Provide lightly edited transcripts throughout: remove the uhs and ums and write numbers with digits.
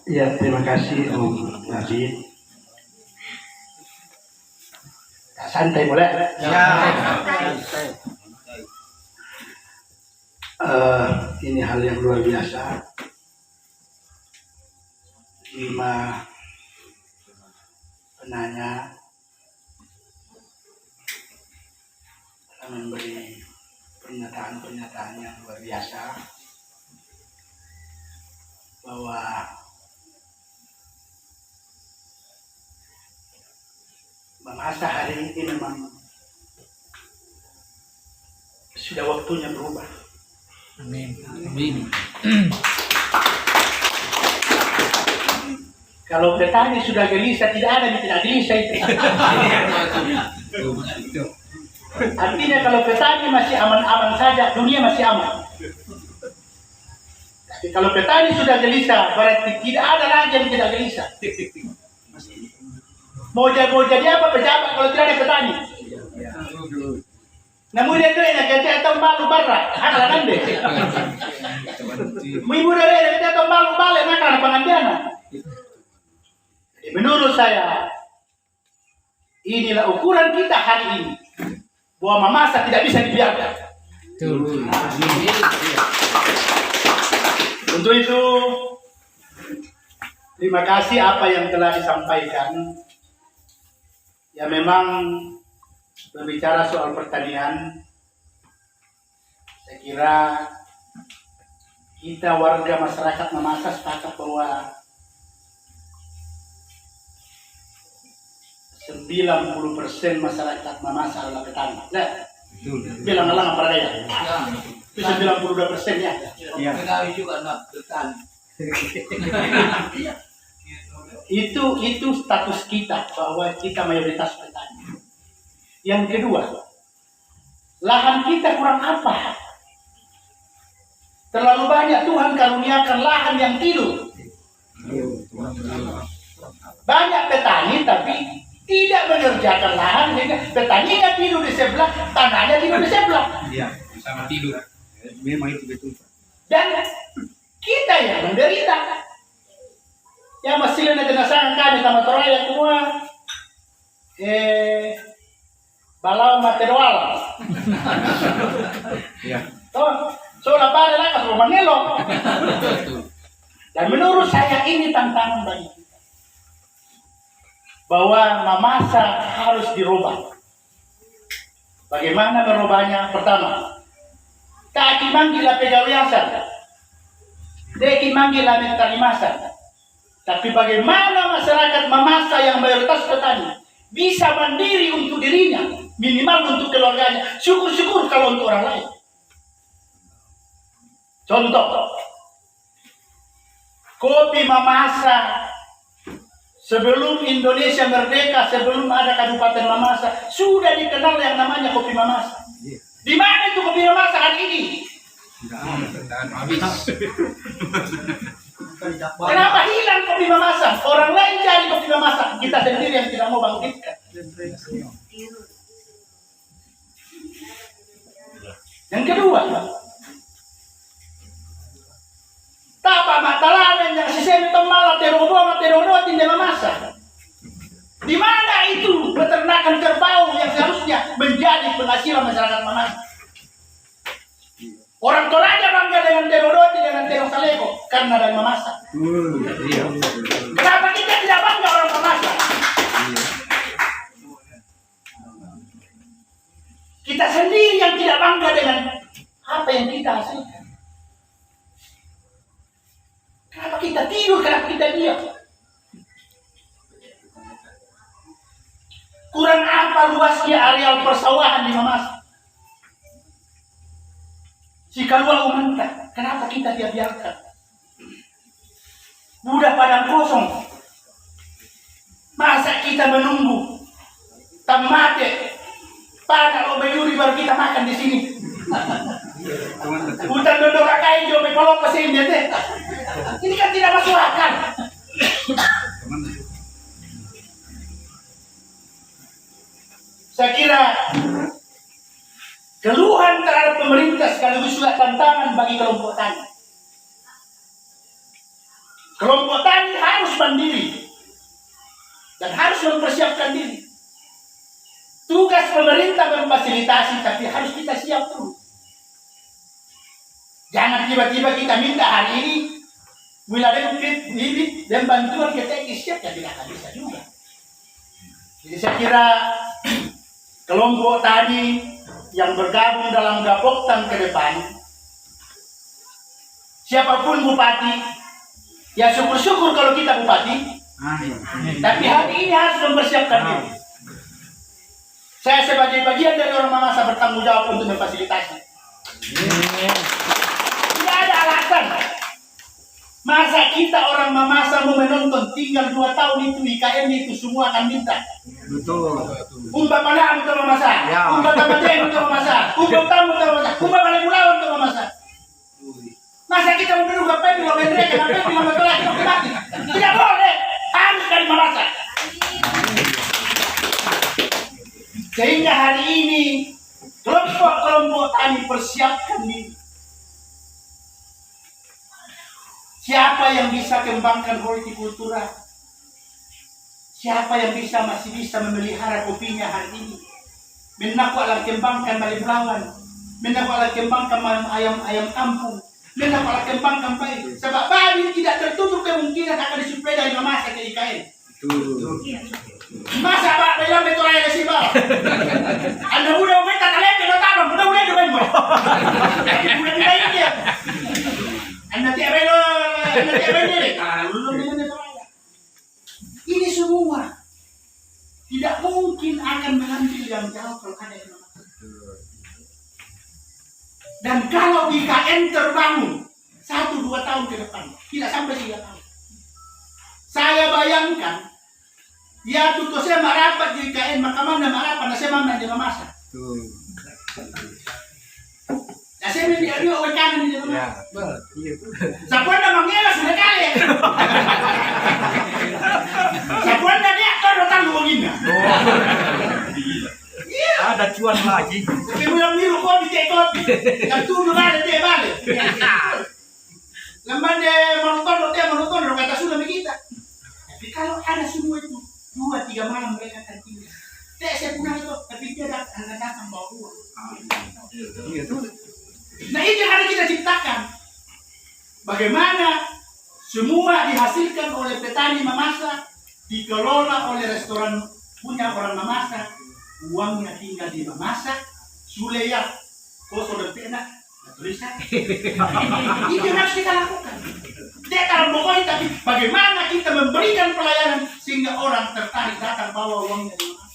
Ya, terima kasih Om Nabi. Santai boleh? Ya. Ini hal yang luar biasa. 5 penanya memberi pernyataan-pernyataan yang luar biasa bahwa masa hari ini memang sudah waktunya berubah. Amin. Kalau petani sudah gelisah, tidak ada yang tidak gelisah itu. Artinya kalau petani masih aman-aman saja, dunia masih aman. Tapi kalau petani sudah gelisah, berarti tidak ada lagi yang tidak gelisah. Mau jadi apa pejabat kalau tidak ada petani? Namun dia kena kita atau malu barat, hanya nande. Ibu dari kita atau malu balik nak karena pengantiana. Menurut saya, inilah ukuran kita hari ini. Bahwa mamasa tidak bisa dibiarkan. Untuk itu, terima kasih apa yang telah disampaikan. Ya memang berbicara soal pertanian, saya kira kita warga masyarakat Mamasa sepakat bahwa 90% masyarakat Mamasa adalah petani. Nah, bilang apa daya? Itu 92% ya. Petani juga anak petani. Itu status kita bahwa kita mayoritas petani. Yang kedua, lahan kita kurang apa? Terlalu banyak Tuhan karuniakan lahan yang tidur. Banyak petani tapi tidak mengerjakan lahan, sehingga petaninya tidur di sebelah, tanahnya tidur di sebelah. Iya, sama tidur. Memang itu betul. Dan kita yang menderita. Ya masih ada jenazah kami sama Toraya semua. Balau material. Iya. Soalnya pada lah kalau menelok. Dan menurut saya ini tantangan bagi kita. Bahwa Mamasa harus dirubah. Bagaimana merubahnya? Pertama, tak manggil pegawiasan. Deki manggil mentalimasan. Tapi bagaimana masyarakat Mamasa yang mayoritas petani bisa mandiri untuk dirinya, minimal untuk keluarganya. Syukur-syukur kalau untuk orang lain. Contoh, kopi Mamasa sebelum Indonesia merdeka, sebelum ada Kabupaten Mamasa, sudah dikenal yang namanya kopi Mamasa. Di mana itu kopi Mamasa hari ini? Habis. Kenapa hilang kopi Mamasa? Orang lain cari kopi Mamasa, kita sendiri yang tidak mau bangkitkan. Yang kedua, tapa matalanan yang sisemi temala teroboh tidak Mamasa. Di mana itu peternakan kerbau yang seharusnya menjadi penghasilan masyarakat Mamasa? Orang Toraja bangga dengan Terodoti dengan Terong Saleko karena dari Mamasa. Kenapa kita tidak bangga orang Mamasa? Kita sendiri yang tidak bangga dengan apa yang kita hasilkan. Kenapa kita tidur? Kenapa kita diam? Kurang apa luasnya areal persawahan di Mamasa? Jika luar umumnya, kenapa kita tidak biarkan? Mudah padang kosong. Masa kita menunggu tamate, pada obayuri baru kita makan di sini. Hutan dodora kain jo kalau pesin dia teh. Ini kan tidak masuk akal. Saya kira keluhan terhadap pemerintah sekaligus juga tantangan bagi kelompok tani. Kelompok tani harus mandiri dan harus mempersiapkan diri. Tugas pemerintah memfasilitasi, tapi harus kita siap dulu. Jangan tiba-tiba kita minta hari ini wilayah bibit dan bantuan kita siap, ya tidak akan bisa juga. Jadi saya kira kelompok tani yang bergabung dalam Gapoktan ke depan, siapapun bupati, ya syukur-syukur kalau kita bupati, tapi hari ini harus mempersiapkan diri. Saya sebagai bagian dari orang Mamasa bertanggung jawab untuk memfasilitasi. Tidak ada alasan masa kita orang Mamasa mau menonton tinggal 2 tahun itu IKN itu semua akan minta. Betul. Umpa mana untuk Mamasa, Ya. umpa tamateng untuk Mamasa, umpa tamu untuk Mamasa, umpa balik pulau untuk Mamasa. Masa kita mau duduk ke PEMI, lo mereka, PEMI, lo tolak, lo mati. Tidak boleh, harus dari Mamasa. Sehingga hari ini kelompok-kelompok tani persiapkan diri. Siapa yang bisa kembangkan hortikultura? Siapa yang masih bisa memelihara kopinya hari ini? Menaku alam kembangkan balik belawan, menaku alam kembangkan ayam kampung, menaku alam kembangkan bayi. Sebab bayi tidak tertutup kemungkinan akan disuplai dari Mamasa ke IKN. Masa Pak dalam betul aja sih Pak. Anda udah minta kalian ke tanam, udah main Pak. Udah tidak ini ya. Anda tiap belo, ini semua tidak mungkin akan mengambil yang jauh kalau ada yang Mamasa. Dan kalau IKN terbangun 1-2 tahun ke depan, tidak sampai 3 tahun. Saya bayangkan ya tuh saya marapat di IKN makamana marapat na saya mamna di Mamasa. Na saya may diari o kanan di Mamasa. Sa buwan na mangyela sudah kali. Sa buwan na dia to datang luwagin na. Iya. Ada cuan lagi. Tapi bilang biru ko di tekot. Nagtulo na de bale. Lamban de manuton ro kata sudah kita. Tapi kalau ada semua itu 2-3 malam mereka akan tinggal. Saya pulang itu, tapi dia datang bawa uang. Nah ini yang harus kita ciptakan. Bagaimana semua dihasilkan oleh petani Mamasa, dikelola oleh restoran punya orang Mamasa, uangnya tinggal di Mamasa, Suleya, koso dan pena, tulisan. Itu yang harus kita lakukan. Dia kalau pokoknya, tapi bagaimana kita memberikan pelayanan sehingga orang tertarik datang bawa uangnya di Mamasa.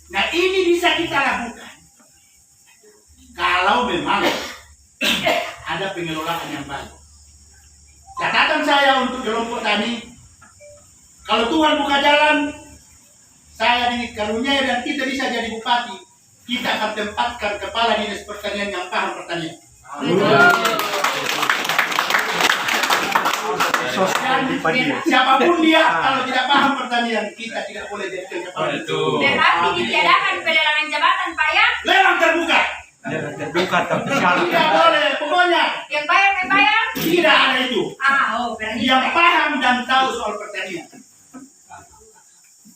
Nah ini bisa kita lakukan kalau memang ada pengelolaan yang baik. Catatan saya untuk kelompok tani, kalau Tuhan buka jalan, saya dikaruniai dan kita bisa jadi bupati, kita akan tempatkan kepala dinas pertanian yang paham pertanian. Siapapun dia, kalau tidak paham pertanian, kita tidak boleh jadi kepala. Berarti ditiadakan pelelangan jabatan, Pak ya? Lelang terbuka. Terbuka tapi syarat. Tidak boleh, pokoknya Yang bayar, tidak ada itu. berarti Yang paham dan tahu soal pertanian.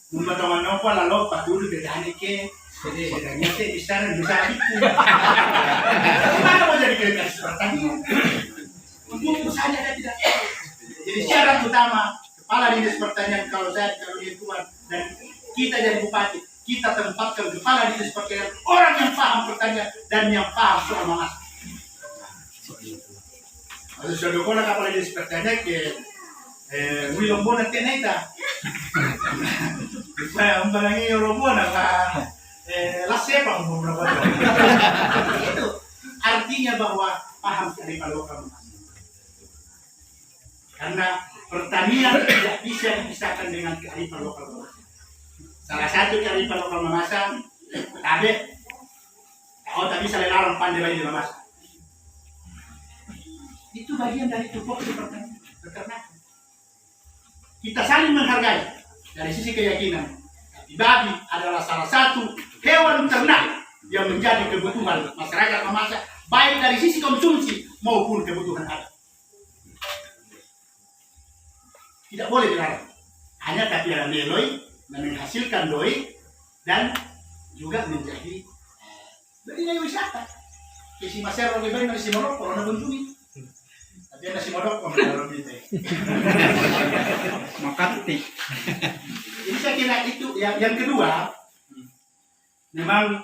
Teman-teman apa lalu Pak dulu bedanya ke, bedanya ke bisa itu. Gimana mau jadi kreatif pertanian? Untuk saja saya tidak tahu. Jadi syarat utama kepala dinas pertanian kalau saya dikaruniai Tuhan dan kita jadi bupati, kita tempatkan kepala dinas pertanian orang yang paham pertanian dan yang paham soal Mamasa. Kalau sudah kepala kepala dinas pertanian ke William Bona Teneta, saya umpangi William Bona pak Lasepa beberapa itu artinya bahwa paham dari lokal Mamasa. Karena pertanian tidak bisa dipisahkan dengan kearifan lokal Mamasa. Salah satu kearifan lokal Mamasa, tabe, tak bisa larang pandai di Mamasa. Itu bagian dari tupoksi pertanian, peternakan. Kita saling menghargai dari sisi keyakinan. Tapi babi adalah salah satu hewan ternak yang menjadi kebutuhan masyarakat Mamasa, baik dari sisi konsumsi maupun kebutuhan adat. tidak boleh dilarang. Hanya tapi ada meloi, menghasilkan doi dan juga menjadi bernilai wisata. Si Masero lebih baik dari si Moroko, orang kunjungi. Tapi ada si Moroko, orang lebih baik. Makati. Jadi saya kira itu yang kedua, memang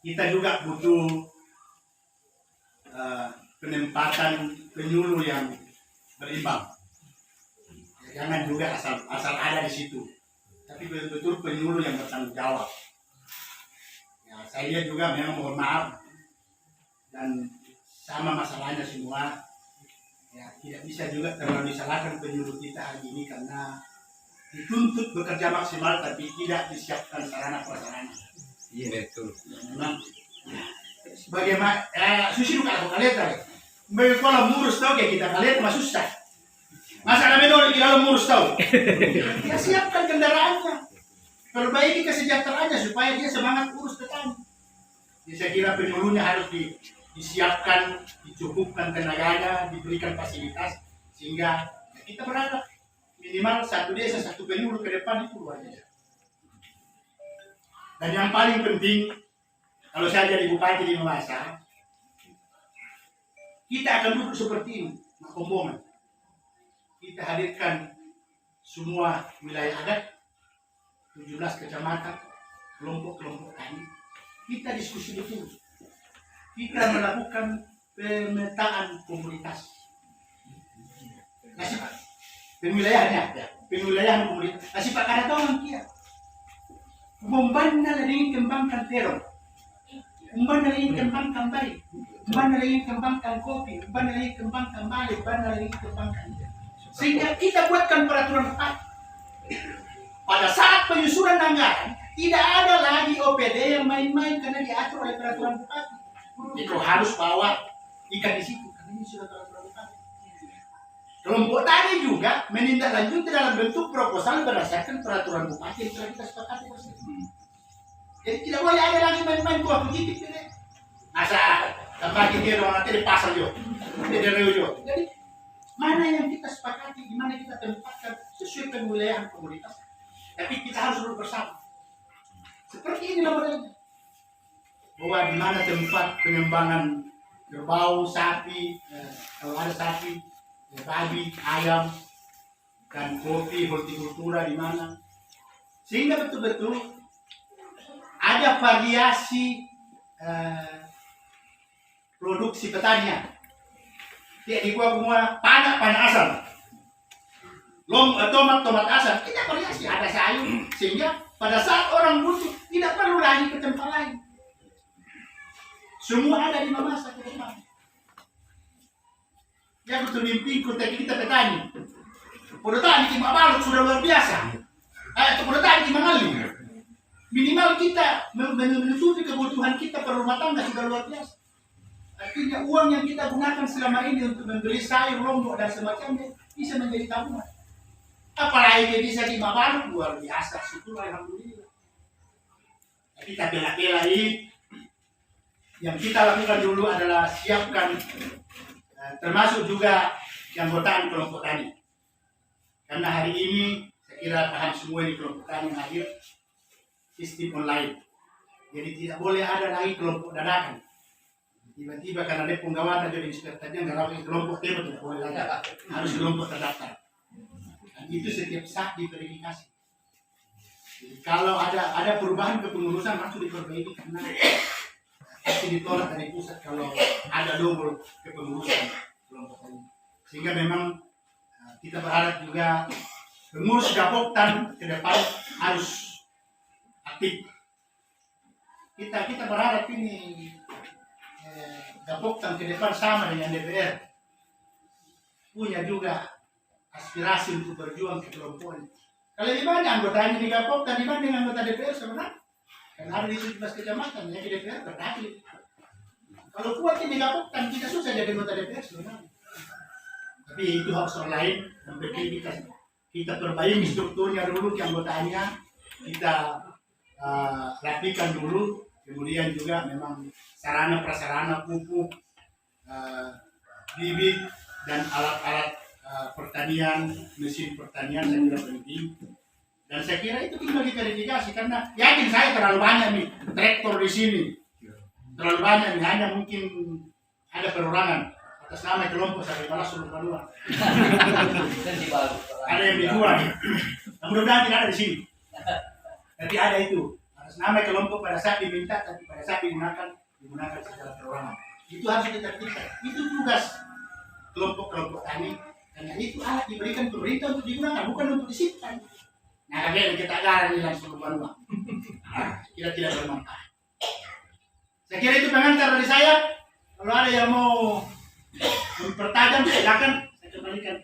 kita juga butuh penempatan penyuluh yang berimbang. Jangan juga asal ada di situ, tapi betul-betul penyuluh yang bertanggung jawab. Ya, saya lihat juga memang mohon maaf dan sama masalahnya semua. Ya, tidak bisa juga terlalu disalahkan penyuluh kita hari ini karena dituntut bekerja maksimal tapi tidak disiapkan sarana prasarana. Iya betul. Ya, memang bagaimana susi juga aku kalian tadi. Mereka kalau murus tahu kayak kita kalian mah susah. Masa kami dulu di dalam murus tahu. Ya siapkan kendaraannya, perbaiki kesejahteraannya supaya dia semangat urus petani. Jadi saya kira penyuluhnya harus disiapkan, dicukupkan tenaganya, diberikan fasilitas sehingga kita berharap minimal satu desa satu penyuluh ke depan itu luar biasa. Dan yang paling penting, kalau saya jadi bupati di Mamasa, kita akan duduk seperti ini, makombongan. Kita hadirkan semua wilayah adat, 17 kecamatan, kelompok-kelompok tani. Kita diskusi betul. Kita melakukan pemetaan komunitas. Nasib pemilihannya, pemilihan komunitas. Nasib Pak Karatongan kia. Membanda lagi kembangkan terong. Membanda lagi kembangkan bayi. Membanda lagi kembangkan kopi. Membanda lagi kembangkan balik. Membanda lagi kembangkan. Sehingga kita buatkan peraturan bupati. Pada saat penyusunan anggaran, tidak ada lagi OPD yang main-main karena diatur oleh peraturan bupati. Itu harus bawa ikan di situ, karena ini sudah peraturan bupati. Kelompok tani juga menindaklanjuti dalam bentuk proposal berdasarkan peraturan bupati yang telah kita sepakati bersama. Jadi tidak boleh ada lagi main-main kuah begitu. Masa tempat dia orang nanti dipasang juga, tidak ada juga. Jadi mana yang kita sepakati, di mana kita tempatkan sesuai kewilayahan komunitas. Tapi kita harus duduk bersama. Seperti inilah modelnya. Bahwa di mana tempat pengembangan kerbau, sapi, kalau ada sapi, babi, ayam, dan kopi, hortikultura di mana. Sehingga betul-betul ada variasi produksi petanian. Tidak di gua semua panak asam, tomat asam, tidak variasi, ada sayur, sehingga pada saat orang butuh tidak perlu lagi ke tempat lain. Semua ada di Mamasa ke depan. Ya betul mimpi kita petani. Petani di Mabaluk sudah luar biasa. Petani di Mangali. Minimal kita menutupi kebutuhan kita per rumah tangga sudah luar biasa. Artinya uang yang kita gunakan selama ini untuk membeli sayur, lombok dan semacamnya bisa menjadi tabungan. Apalagi bisa di Mabaluk luar biasa, syukur alhamdulillah. Tapi kita bela-bela ini yang kita lakukan dulu adalah siapkan termasuk juga keanggotaan kelompok tani. Karena hari ini saya kira paham semua di kelompok tani yang hadir sistem online. Jadi tidak boleh ada lagi kelompok dadakan. Tiba-tiba karena dia penggawatan jadi inspektornya nggak rapi kelompok dia tidak boleh lagi, harus kelompok terdaftar. Dan itu setiap saat diverifikasi. Jadi kalau ada perubahan kepengurusan langsung diperbaiki karena pasti ditolak dari pusat kalau ada double kepengurusan kelompok ini. Sehingga memang kita berharap juga pengurus Gapoktan ke depan harus aktif. Kita berharap ini Gapoktan ke depan sama dengan DPR, punya juga aspirasi untuk berjuang ke kelompok ini. Kalau dibanding anggotanya di Gapoktan dibanding anggota DPR sebenarnya, kan ada di 17 kecamatan yang di DPR berdakil. Kalau kuat di Gapoktan kita susah jadi anggota DPR sebenarnya. Tapi itu harus online, yang penting kita perbaiki strukturnya dulu keanggotaannya, kita rapikan dulu. Kemudian juga memang sarana prasarana pupuk, bibit dan alat-alat pertanian, mesin pertanian saya kira penting. Dan saya kira itu tinggal diverifikasi karena yakin saya terlalu banyak nih traktor di sini, terlalu banyak nih, hanya mungkin ada perorangan atas nama kelompok saya balas seluruh kedua. Ada yang dijual, nah, mudah-mudahan tidak ada di sini. Tapi ada itu atas nama kelompok pada saat diminta, tapi pada saat digunakan secara perorangan. Itu harus ditertibkan. Itu tugas kelompok-kelompok tani. Karena itu alat diberikan pemerintah untuk digunakan, bukan untuk disimpan. Nah, kalian kita agar ini langsung berubah. Kita tidak bermanfaat. Saya kira itu pengantar dari saya. Kalau ada yang mau mempertajam, silakan saya kembalikan.